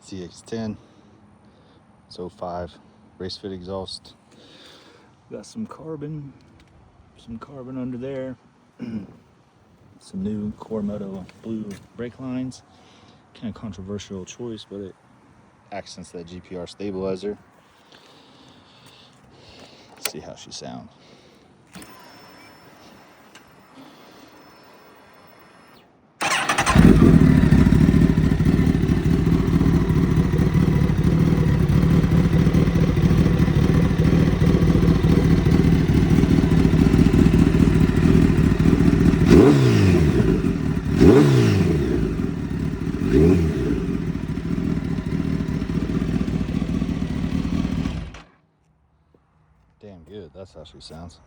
ZX-10. It's 05 Racefit exhaust. Got some carbon under there. Some new Core Moto blue brake lines. Kind of controversial choice, but it accents that GPR stabilizer. Let's see how she sounds. Damn good, that's how she sounds.